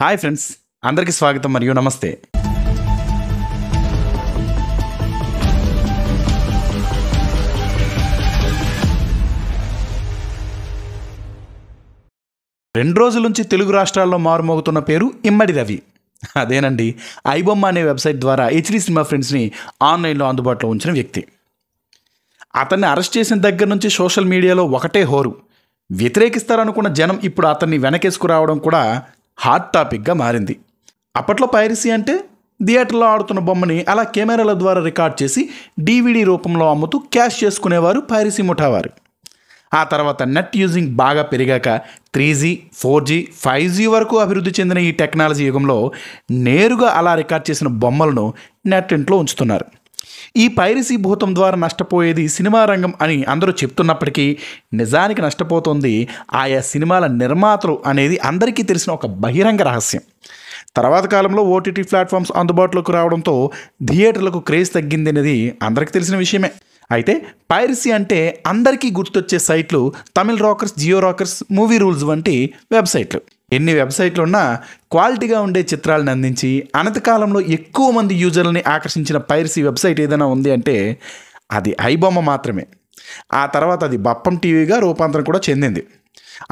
Hi friends, అందరికీ స్వాగతం మరియు నమస్తే. రెండు రోజుల నుంచి తెలుగు రాష్ట్రాల్లో మారుమోగుతున్న పేరు ఇమ్మడి రవి. అదేనండి, ఐబొమ్మ అనే వెబ్సైట్ ద్వారా హెచ్డి సినిమా ఫ్రెండ్స్ని ఆన్లైన్లో అందుబాటులో ఉంచిన వ్యక్తి. అతన్ని అరెస్ట్ చేసిన దగ్గర నుంచి సోషల్ మీడియాలో ఒకటే హోరు. వ్యతిరేకిస్తారనుకున్న జనం ఇప్పుడు అతన్ని వెనకేసుకురావడం కూడా హాట్ టాపిక్గా మారింది. అప్పట్లో పైరసీ అంటే థియేటర్లో ఆడుతున్న బొమ్మని అలా కెమెరాల ద్వారా రికార్డ్ చేసి DVD రూపంలో అమ్ముతూ క్యాష్ చేసుకునేవారు పైరసీ ముఠావారు. ఆ తర్వాత నెట్ యూజింగ్ బాగా పెరిగాక 3G, 4G, 5G వరకు అభివృద్ధి చెందిన ఈ టెక్నాలజీ యుగంలో నేరుగా అలా రికార్డ్ చేసిన బొమ్మలను నెట్టింట్లో ఉంచుతున్నారు. ఈ పైరసీ భూతం ద్వారా నష్టపోయేది సినిమా రంగం అని అందరూ చెప్తున్నప్పటికీ నిజానికి నష్టపోతుంది ఆయా సినిమాల నిర్మాతలు అనేది అందరికీ తెలిసిన ఒక బహిరంగ రహస్యం. తర్వాత కాలంలో OTT ప్లాట్ఫామ్స్ అందుబాటులోకి రావడంతో థియేటర్లకు క్రేజ్ తగ్గింది అనేది అందరికీ తెలిసిన విషయమే. అయితే పైరసీ అంటే అందరికీ గుర్తొచ్చే సైట్లు Tamil Rockers, Jio Rockers, Movie Rules వంటి వెబ్సైట్లు. ఎన్ని వెబ్సైట్లు ఉన్నా క్వాలిటీగా ఉండే చిత్రాలను అందించి అనతికాలంలో ఎక్కువ మంది యూజర్లని ఆకర్షించిన పైరసీ వెబ్సైట్ ఏదైనా ఉంది అంటే అది ఐబొమ్మ మాత్రమే. ఆ తర్వాత అది బప్పం టీవీగా రూపాంతరం కూడా చెందింది.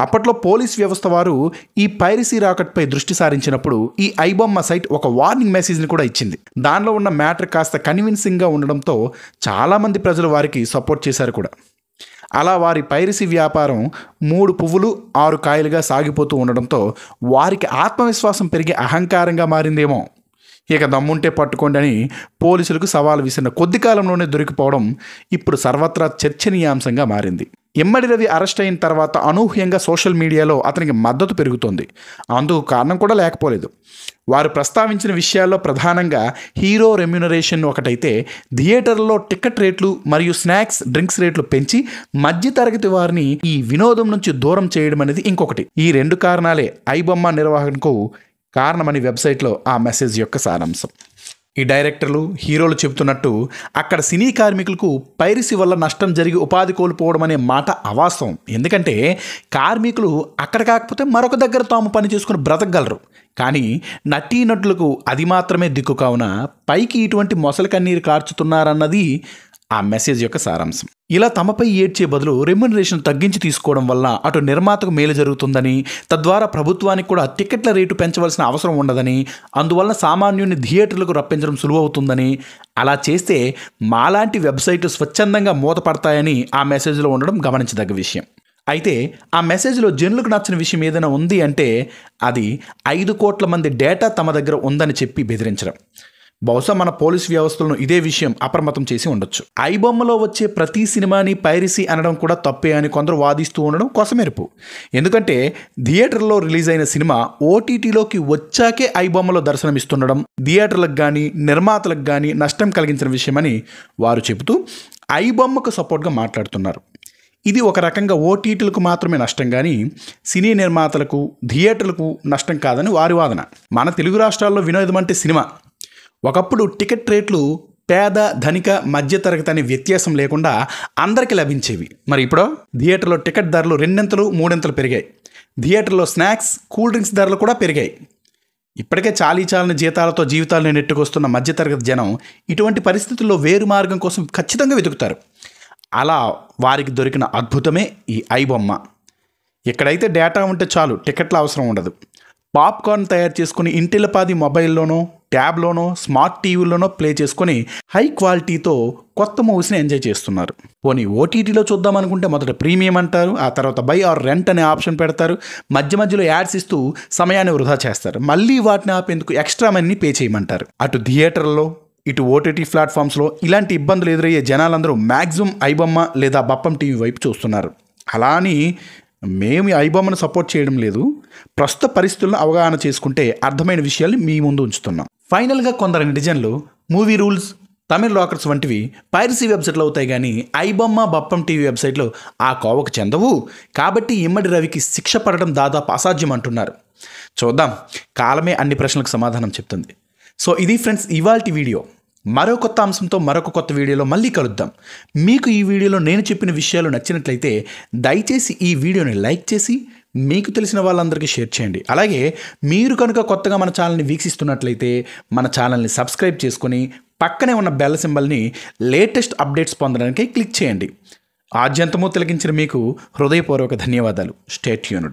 అప్పట్లో పోలీస్ వ్యవస్థ వారు ఈ పైరసీ రాకెట్పై దృష్టి సారించినప్పుడు ఈ ఐబొమ్మ సైట్ ఒక వార్నింగ్ మెసేజ్ని కూడా ఇచ్చింది. దానిలో ఉన్న మ్యాటర్ కాస్త కన్విన్సింగ్గా ఉండడంతో చాలామంది ప్రజలు వారికి సపోర్ట్ చేశారు కూడా. అలా వారి పైరసీ వ్యాపారం 3 పువ్వులు 6 కాయలుగా సాగిపోతూ ఉండడంతో వారికి ఆత్మవిశ్వాసం పెరిగి అహంకారంగా మారిందేమో. ఇక దమ్ముంటే పట్టుకోండి అని పోలీసులకు సవాల్ విసిరిన కొద్ది కాలంలోనే దొరికిపోవడం ఇప్పుడు సర్వత్రా చర్చనీయాంశంగా మారింది. ఇమ్మడి రవి అరెస్ట్ అయిన తర్వాత అనూహ్యంగా సోషల్ మీడియాలో అతనికి మద్దతు పెరుగుతోంది. అందుకు కారణం కూడా లేకపోలేదు. వారు ప్రస్తావించిన విషయాల్లో ప్రధానంగా హీరో రెమ్యునరేషన్ ఒకటైతే, థియేటర్లలో టికెట్ రేట్లు మరియు స్నాక్స్, డ్రింక్స్ రేట్లు పెంచి మధ్యతరగతి వారిని ఈ వినోదం నుంచి దూరం చేయడం అనేది ఇంకొకటి. ఈ 2 కారణాలే ఐబొమ్మ నిర్వహణకు కారణమని వెబ్సైట్లో ఆ మెసేజ్ యొక్క సారాంశం. ఈ డైరెక్టర్లు, హీరోలు చెబుతున్నట్టు అక్కడ సినీ కార్మికులకు పైరసీ వల్ల నష్టం జరిగి ఉపాధి కోల్పోవడం అనే మాట అవాస్తవం. ఎందుకంటే కార్మికులు అక్కడ కాకపోతే మరొక దగ్గర తాము పని చేసుకుని బ్రతకగలరు. కానీ నటీనటులకు అది మాత్రమే దిక్కు కావున పైకి ఇటువంటి మొసలి కన్నీరు కార్చుతున్నారన్నది ఆ మెసేజ్ యొక్క సారాంశం. ఇలా తమపై ఏడ్చే బదులు రెమ్యునరేషన్ తగ్గించి తీసుకోవడం వల్ల అటు నిర్మాతకు మేలు జరుగుతుందని, తద్వారా ప్రభుత్వానికి కూడా టికెట్ల రేటు పెంచవలసిన అవసరం ఉండదని, అందువల్ల సామాన్యుని థియేటర్లకు రప్పించడం సులువవుతుందని, అలా చేస్తే మాలాంటి వెబ్సైట్లు స్వచ్ఛందంగా మూతపడతాయని ఆ మెసేజ్లో ఉండడం గమనించదగ్గ విషయం. అయితే ఆ మెసేజ్లో జనులకు నచ్చిన విషయం ఏదైనా ఉంది అంటే అది 5 కోట్ల మంది డేటా తమ దగ్గర ఉందని చెప్పి బెదిరించడం. బహుశా మన పోలీస్ వ్యవస్థలను ఇదే విషయం అప్రమత్తం చేసి ఉండొచ్చు. ఐబొమ్మలో వచ్చే ప్రతి సినిమాని పైరసీ అనడం కూడా తప్పే అని కొందరు వాదిస్తూ ఉండడం కొసమెరుపు. ఎందుకంటే థియేటర్లో రిలీజ్ అయిన సినిమా OTTలోకి వచ్చాకే ఐబొమ్మలో దర్శనమిస్తుండడం థియేటర్లకు కానీ నిర్మాతలకు కానీ నష్టం కలిగించిన విషయమని వారు చెబుతూ ఐబొమ్మకు సపోర్ట్గా మాట్లాడుతున్నారు. ఇది ఒక రకంగా OTTలకు మాత్రమే నష్టం కానీ సినీ నిర్మాతలకు, థియేటర్లకు నష్టం కాదని వారి వాదన. మన తెలుగు రాష్ట్రాల్లో వినోదం అంటే సినిమా. ఒకప్పుడు టికెట్ రేట్లు పేద, ధనిక, మధ్యతరగతి అనే వ్యత్యాసం లేకుండా అందరికీ లభించేవి. మరి ఇప్పుడు థియేటర్లో టికెట్ ధరలు 2 3 పెరిగాయి. థియేటర్లో స్నాక్స్, కూల్ డ్రింక్స్ ధరలు కూడా పెరిగాయి. ఇప్పటికే చాలని జీతాలతో జీవితాలను నెట్టుకొస్తున్న మధ్యతరగతి జనం ఇటువంటి పరిస్థితుల్లో వేరు మార్గం కోసం ఖచ్చితంగా వెతుకుతారు. అలా వారికి దొరికిన అద్భుతమే ఈ ఐబొమ్మ. ఎక్కడైతే డేటా ఉంటే చాలు, టికెట్ల అవసరం ఉండదు. పాప్కార్న్ తయారు చేసుకుని ఇంటిల్లపాది మొబైల్లోనో, ట్యాబ్లోనో, స్మార్ట్ టీవీలోనో ప్లే చేసుకొని హై క్వాలిటీతో కొత్త మూవీస్ని ఎంజాయ్ చేస్తున్నారు. పోనీ OTTలో చూద్దామనుకుంటే మొదట ప్రీమియం అంటారు, ఆ తర్వాత బై ఆర్ రెంట్ అనే ఆప్షన్ పెడతారు, మధ్యలో యాడ్స్ ఇస్తూ సమయాన్ని వృధా చేస్తారు. మళ్ళీ వాటిని ఆపేందుకు ఎక్స్ట్రా మనీ పే చేయమంటారు. అటు థియేటర్లో ఇటు OTT ప్లాట్ఫామ్స్లో ఇలాంటి ఇబ్బందులు ఎదురయ్యే జనాలందరూ మ్యాక్సిమం ఐబొమ్మ లేదా బప్పం టీవీ వైపు చూస్తున్నారు. అలా అని మేము ఐబొమ్మను సపోర్ట్ చేయడం లేదు. ప్రస్తుత పరిస్థితులను అవగాహన చేసుకుంటే అర్థమైన విషయాల్ని మీ ముందు ఉంచుతున్నాం. ఫైనల్గా కొందరు నెటిజన్లు మూవీ రూల్స్, తమిళ్ రాకర్స్ వంటివి పైరసీ వెబ్సైట్లు అవుతాయి కానీ ఐబొమ్మ, బప్పం టీవీ వెబ్సైట్లు ఆ కోవకు చెందవు, కాబట్టి ఇమ్మడి రవికి శిక్ష పడడం దాదాపు అసాధ్యం అంటున్నారు. చూద్దాం, కాలమే అన్ని ప్రశ్నలకు సమాధానం చెప్తుంది. సో ఇది ఫ్రెండ్స్ ఇవాల్టి వీడియో. మరో కొత్త అంశంతో మరొక కొత్త వీడియోలో మళ్ళీ కలుద్దాం. మీకు ఈ వీడియోలో నేను చెప్పిన విషయాలు నచ్చినట్లయితే దయచేసి ఈ వీడియోని లైక్ చేసి మీకు తెలిసిన వాళ్ళందరికీ షేర్ చేయండి. అలాగే మీరు కనుక కొత్తగా మన ఛానల్ని వీక్షిస్తున్నట్లయితే మన ఛానల్ని సబ్స్క్రైబ్ చేసుకొని పక్కనే ఉన్న బెల్ సింబల్ని లేటెస్ట్ అప్డేట్స్ పొందడానికి క్లిక్ చేయండి. ఆద్యంతము తిలకించిన మీకు హృదయపూర్వక ధన్యవాదాలు. Stay tuned.